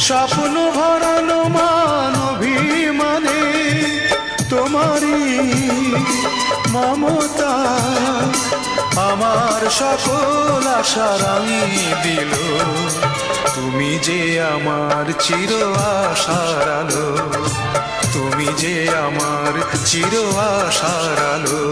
স্বপ্ন ভরানো মান অভিমানে তোমারই মমতা আমার সকল আশা রাঙিয়ে দিল। তুমি যে আমার চির আশার আলো, তুমি যে আমার চির আশার আলো।